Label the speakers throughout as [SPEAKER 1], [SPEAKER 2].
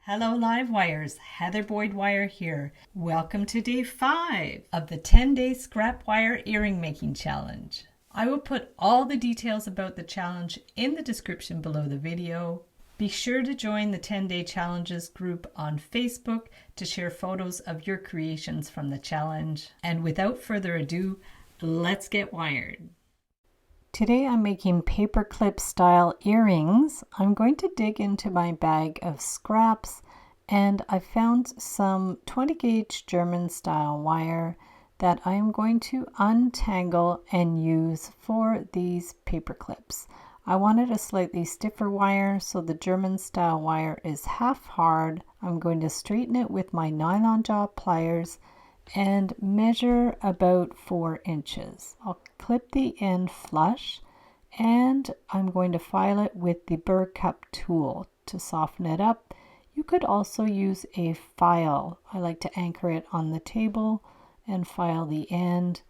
[SPEAKER 1] Hello live wires, Heather Boyd Wire here. Welcome to day 5 of the 10-day scrap wire earring making challenge. I will put all the details about the challenge in the description below the video. Be sure to join the 10-day challenges group on Facebook to share photos of your creations from the challenge. And without further ado, let's get wired. Today I'm making paperclip style earrings. I'm going to dig into my bag of scraps and I found some 20 gauge German style wire that I'm going to untangle and use for these paperclips. I wanted a slightly stiffer wire, so the German style wire is half hard. I'm going to straighten it with my nylon jaw pliers and measure about 4 inches. I'll clip the end flush and I'm going to file it with the burr cup tool to soften it up. You could also use a file. I like to anchor it on the table and file the end.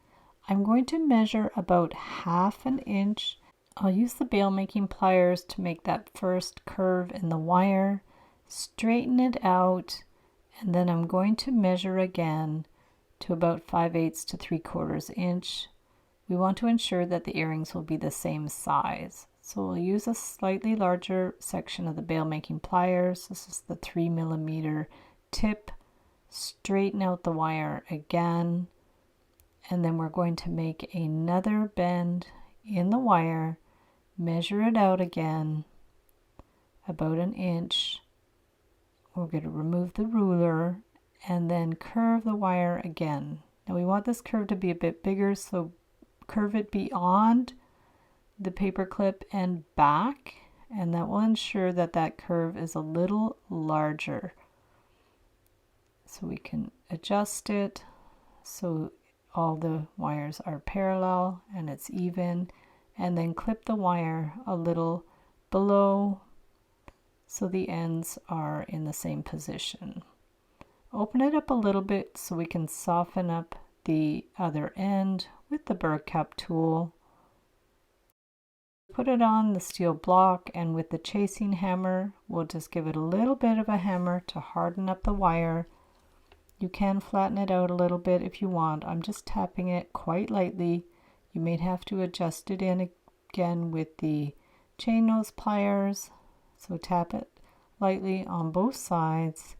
[SPEAKER 1] I'm going to measure about 1/2 inch. I'll use the bail making pliers to make that first curve in the wire, straighten it out, and then I'm going to measure again to about 5/8 to 3/4 inch. We want to ensure that the earrings will be the same size. So we'll use a slightly larger section of the bail making pliers. This is the 3mm tip. Straighten out the wire again. And then we're going to make another bend in the wire. Measure it out again, about 1 inch. We're going to remove the ruler and then curve the wire again. Now we want this curve to be a bit bigger, so curve it beyond the paperclip and back, and that will ensure that that curve is a little larger. So we can adjust it so all the wires are parallel and it's even, and then clip the wire a little below so the ends are in the same position. Open it up a little bit so we can soften up the other end with the burr cup tool. Put it on the steel block, and with the chasing hammer we'll just give it a little bit of a hammer to harden up the wire. You can flatten it out a little bit if you want. I'm just tapping it quite lightly. You may have to adjust it in again with the chain nose pliers, so tap it lightly on both sides.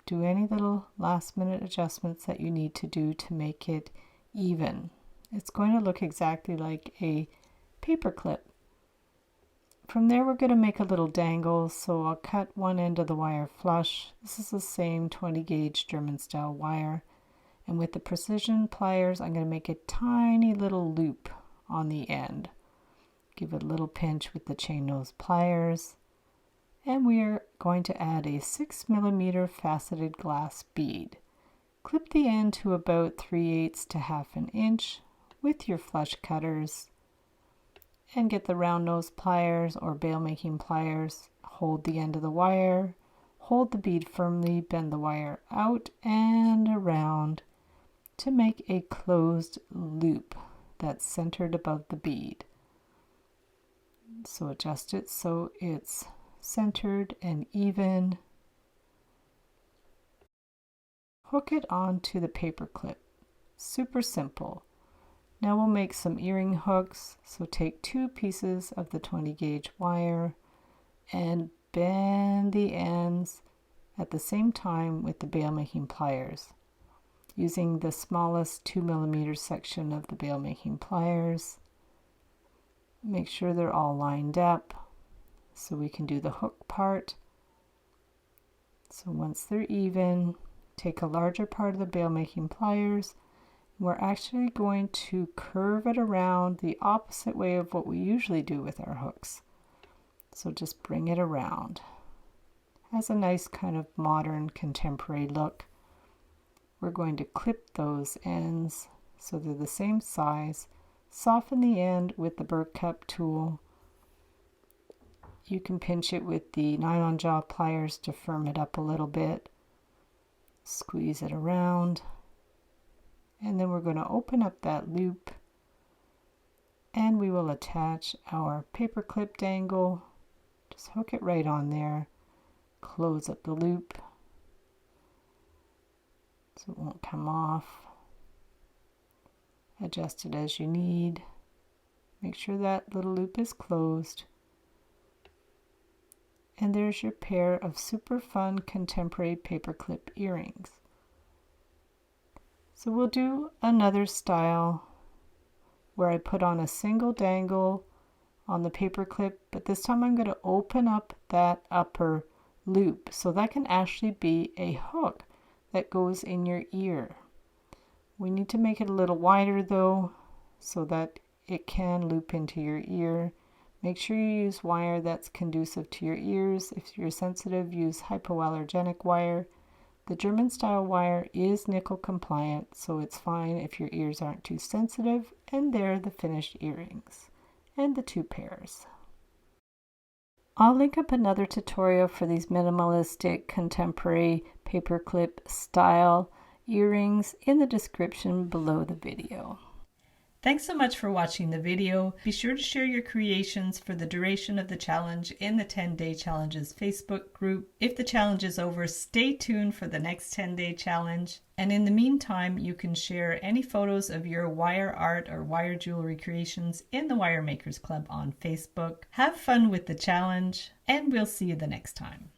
[SPEAKER 1] Do any little last minute adjustments that you need to do to make it even. It's going to look exactly like a paperclip. From there we're going to make a little dangle, so I'll cut one end of the wire flush. This is the same 20 gauge German style wire, and with the precision pliers I'm going to make a tiny little loop on the end. Give it a little pinch with the chain nose pliers. And we are going to add a 6mm faceted glass bead. Clip the end to about 3/8 to 1/2 inch with your flush cutters and get the round nose pliers or bail making pliers. Hold the end of the wire, hold the bead firmly, bend the wire out and around to make a closed loop that's centered above the bead. So adjust it so it's centered and even. Hook it onto the paperclip. Super simple. Now we'll make some earring hooks. So take 2 pieces of the 20 gauge wire and bend the ends at the same time with the bail making pliers, using the smallest 2mm section of the bail making pliers. Make sure they're all lined up so we can do the hook part. So once they're even, take a larger part of the bail making pliers. We're actually going to curve it around the opposite way of what we usually do with our hooks. So just bring it around. Has a nice kind of modern contemporary look. We're going to clip those ends so they're the same size. Soften the end with the burr cup tool. You can pinch it with the nylon jaw pliers to firm it up a little bit. Squeeze it around. And then we're going to open up that loop and we will attach our paperclip dangle Just hook it right on there, close up the loop so it won't come off. Adjust it as you need. Make sure that little loop is closed. And there's your pair of super fun contemporary paperclip earrings. So we'll do another style where I put on a single dangle on the paperclip, but this time I'm going to open up that upper loop so that can actually be a hook that goes in your ear. We need to make it a little wider though so that it can loop into your ear. Make sure you use wire that's conducive to your ears. If you're sensitive, use hypoallergenic wire. The German style wire is nickel compliant, so it's fine if your ears aren't too sensitive. And there are the finished earrings and the 2 pairs. I'll link up another tutorial for these minimalistic contemporary paperclip style earrings in the description below the video. Thanks so much for watching the video. Be sure to share your creations for the duration of the challenge in the 10-Day Challenges Facebook group. If the challenge is over, stay tuned for the next 10-day challenge. And in the meantime, you can share any photos of your wire art or wire jewelry creations in the Wire Makers Club on Facebook. Have fun with the challenge, and we'll see you the next time.